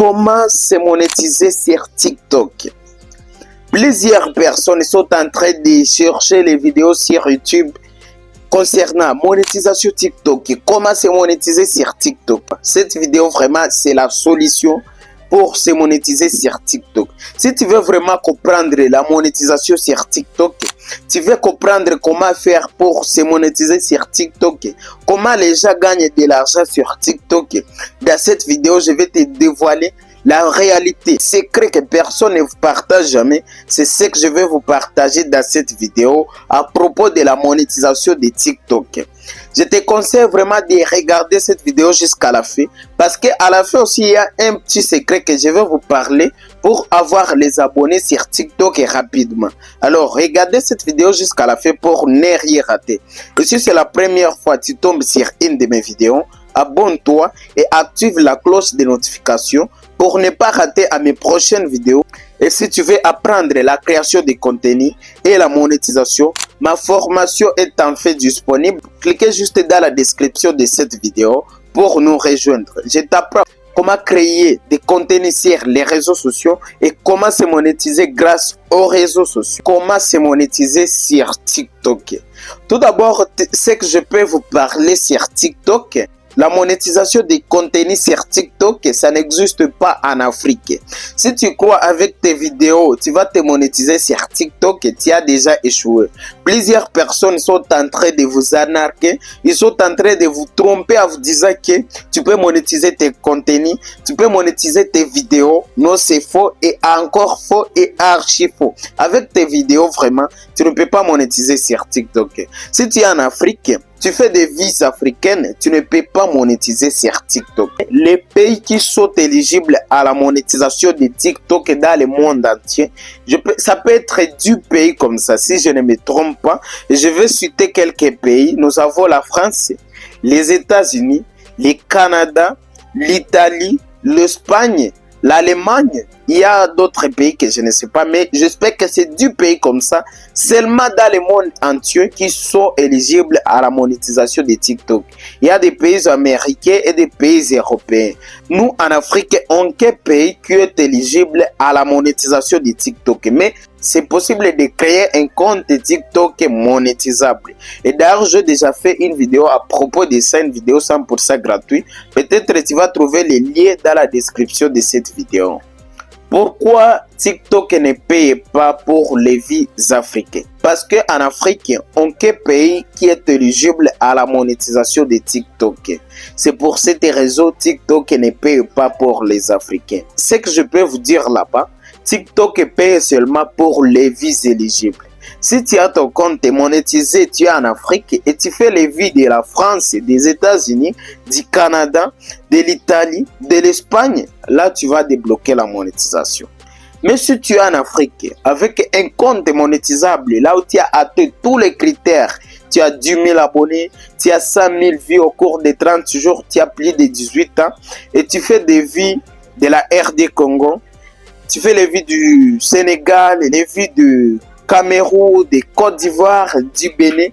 Comment se monétiser sur TikTok? Plusieurs personnes sont en train de chercher les vidéos sur YouTube concernant monétisation TikTok. Comment se monétiser sur TikTok? Cette vidéo vraiment c'est la solution pour se monétiser sur TikTok. Si tu veux vraiment comprendre la monétisation sur TikTok, tu veux comprendre comment faire pour se monétiser sur TikTok, comment les gens gagnent de l'argent sur TikTok, dans cette vidéo, je vais te dévoiler la réalité, secret que personne ne vous partage jamais. C'est ce que je vais vous partager dans cette vidéo à propos de la monétisation de TikTok. Je te conseille vraiment de regarder cette vidéo jusqu'à la fin parce qu'à la fin aussi il y a un petit secret que je vais vous parler pour avoir les abonnés sur TikTok rapidement. Alors regardez cette vidéo jusqu'à la fin pour ne rien rater. Et si c'est la première fois que tu tombes sur une de mes vidéos, abonne-toi et active la cloche de notification pour ne pas rater à mes prochaines vidéos. Et si tu veux apprendre la création de contenu et la monétisation, ma formation est en fait disponible. Cliquez juste dans la description de cette vidéo pour nous rejoindre. Je t'apprends comment créer des contenus sur les réseaux sociaux et comment se monétiser grâce aux réseaux sociaux. Comment se monétiser sur TikTok. Tout d'abord, ce que je peux vous parler sur TikTok, la monétisation des contenus sur TikTok, ça n'existe pas en Afrique. Si tu crois avec tes vidéos, tu vas te monétiser sur TikTok, tu as déjà échoué. Plusieurs personnes sont en train de vous arnaquer, ils sont en train de vous tromper en vous disant que tu peux monétiser tes contenus, tu peux monétiser tes vidéos. Non, c'est faux et encore faux et archi faux. Avec tes vidéos, vraiment, tu ne peux pas monétiser sur TikTok. Si tu es en Afrique, tu fais des vies africaines, tu ne peux pas monétiser sur TikTok. Les pays qui sont éligibles à la monétisation de TikTok dans le monde entier, ça peut être du pays comme ça, si je ne me trompe pas. Je vais citer quelques pays. Nous avons la France, les États-Unis, le Canada, l'Italie, l'Espagne, l'Allemagne. Il y a d'autres pays que je ne sais pas, mais j'espère que c'est du pays comme ça, seulement dans le monde entier qui sont éligibles à la monétisation de TikTok. Il y a des pays américains et des pays européens. Nous, en Afrique, on a un pays qui est éligible à la monétisation de TikTok, mais c'est possible de créer un compte TikTok monétisable. Et d'ailleurs, j'ai déjà fait une vidéo à propos de ça, une vidéo 100% gratuite. Peut-être tu vas trouver les liens dans la description de cette vidéo. Pourquoi TikTok ne paye pas pour les vies africaines? Parce qu'en Afrique, on a un pays qui est éligible à la monétisation de TikTok. C'est pour cette raison TikTok ne paye pas pour les Africains. Ce que je peux vous dire là-bas, TikTok paye seulement pour les vies éligibles. Si tu as ton compte monétisé, tu es en Afrique et tu fais les vies de la France, des États-Unis, du Canada, de l'Italie, de l'Espagne, là tu vas débloquer la monétisation. Mais si tu es en Afrique avec un compte monétisable, là où tu as atteint tous les critères, tu as 10 000 abonnés, tu as 100 000 vues au cours de 30 jours, tu as plus de 18 ans et tu fais des vies de la RD Congo, tu fais les vies du Sénégal, les vies du Cameroun, de Côte d'Ivoire, du Bénin.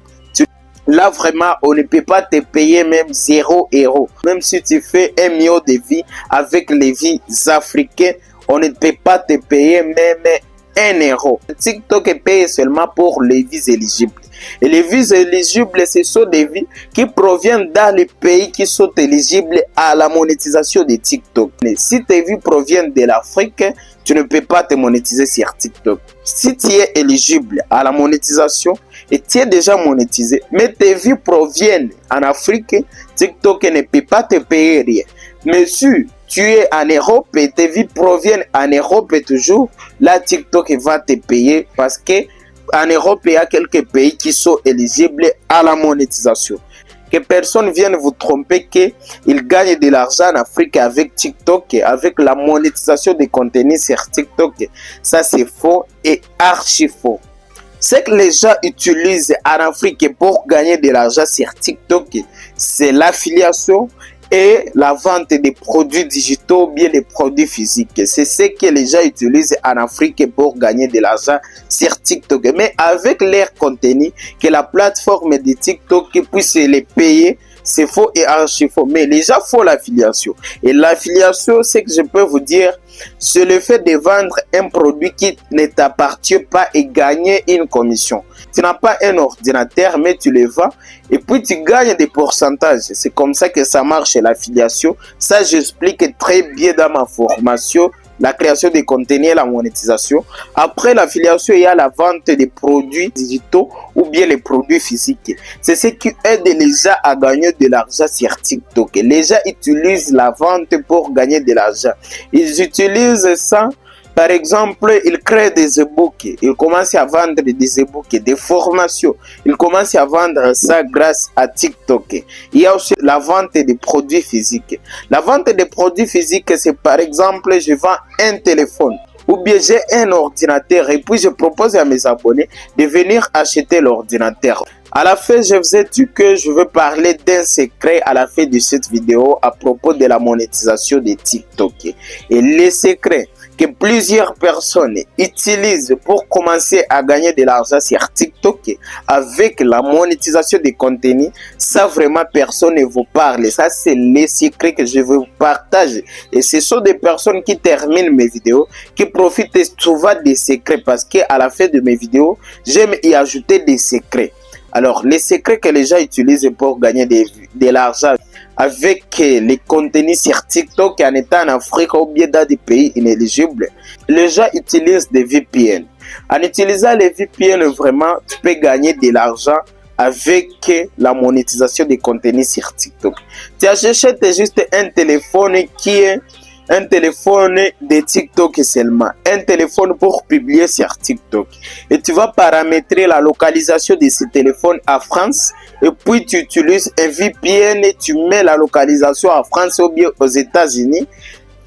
Là vraiment, on ne peut pas te payer même 0 €. Même si tu fais 1 million de vies avec les vies africaines, on ne peut pas te payer même 1 €. TikTok paye seulement pour les vies éligibles. Et les vies éligibles, ce sont des vies qui proviennent dans les pays qui sont éligibles à la monétisation de TikTok. Mais si tes vies proviennent de l'Afrique, tu ne peux pas te monétiser sur TikTok. Si tu es éligible à la monétisation et tu es déjà monétisé, mais tes vies proviennent en Afrique, TikTok ne peut pas te payer rien. Mais si tu es en Europe et tes vies proviennent en Europe toujours, là TikTok va te payer parce que en Europe, il y a quelques pays qui sont éligibles à la monétisation. Que personne vienne vous tromper qu'ils gagnent de l'argent en Afrique avec TikTok, avec la monétisation des contenus sur TikTok. Ça, c'est faux et archi faux. Ce que les gens utilisent en Afrique pour gagner de l'argent sur TikTok, c'est l'affiliation et la vente des produits digitaux ou bien des produits physiques. C'est ce que les gens utilisent en Afrique pour gagner de l'argent sur TikTok. Mais avec leur contenu, que la plateforme de TikTok puisse les payer c'est faux et archi faux. Mais les gens font l'affiliation. Et l'affiliation, c'est que je peux vous dire, c'est le fait de vendre un produit qui ne t'appartient pas et gagner une commission. Tu n'as pas un ordinateur, mais tu le vends et puis tu gagnes des pourcentages. C'est comme ça que ça marche l'affiliation. Ça, j'explique très bien dans ma formation. La création des contenus et la monétisation. Après l'affiliation, il y a la vente des produits digitaux ou bien les produits physiques. C'est ce qui aide les gens à gagner de l'argent sur TikTok. Les gens utilisent la vente pour gagner de l'argent. Ils utilisent ça. Par exemple, ils créent des e-books. Ils commencent à vendre des e-books, des formations. Ils commencent à vendre ça grâce à TikTok. Il y a aussi la vente des produits physiques. La vente des produits physiques, c'est par exemple, je vends un téléphone ou bien j'ai un ordinateur et puis je propose à mes abonnés de venir acheter l'ordinateur. À la fin, je vous ai dit que je veux parler d'un secret à la fin de cette vidéo à propos de la monétisation de TikTok. Et les secrets que plusieurs personnes utilisent pour commencer à gagner de l'argent sur TikTok avec la monétisation des contenus, ça vraiment personne ne vous parle. Ça c'est les secrets que je veux vous partager. Et ce sont des personnes qui terminent mes vidéos, qui profitent souvent des secrets parce qu'à la fin de mes vidéos, j'aime y ajouter des secrets. Alors, les secrets que les gens utilisent pour gagner de l'argent avec les contenus sur TikTok en étant en Afrique ou bien dans des pays inéligibles, les gens utilisent des VPN. En utilisant les VPN, vraiment, tu peux gagner de l'argent avec la monétisation des contenus sur TikTok. Tu achètes juste un téléphone qui est un téléphone de TikTok seulement, un téléphone pour publier sur TikTok. Et tu vas paramétrer la localisation de ce téléphone à France et puis tu utilises un VPN et tu mets la localisation à France ou bien aux États-Unis.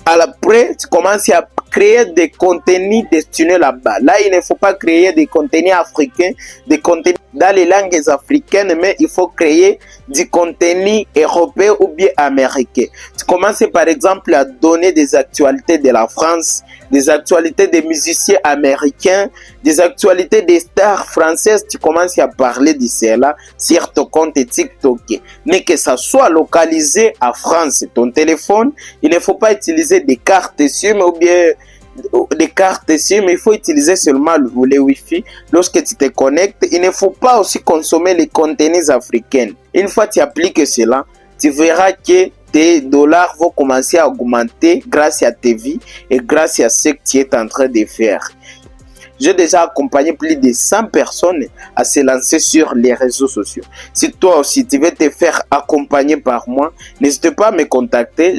Après, tu commences à créer des contenus destinés là-bas. Là, il ne faut pas créer des contenus africains, des contenus dans les langues africaines, mais il faut créer du contenu européen ou bien américain. Tu commences par exemple à donner des actualités de la France, des actualités des musiciens américains, des actualités des stars françaises. Tu commences à parler de cela sur ton compte TikTok. Mais que ça soit localisé à France, ton téléphone, il ne faut pas utiliser des cartes SIM ou bien des cartes SIM, il faut utiliser seulement le Wi-Fi. Lorsque tu te connectes, il ne faut pas aussi consommer les contenus africains. Une fois que tu appliques cela, tu verras que tes dollars vont commencer à augmenter grâce à tes vies et grâce à ce que tu es en train de faire. J'ai déjà accompagné plus de 100 personnes à se lancer sur les réseaux sociaux. Si toi aussi tu veux te faire accompagner par moi, n'hésite pas à me contacter.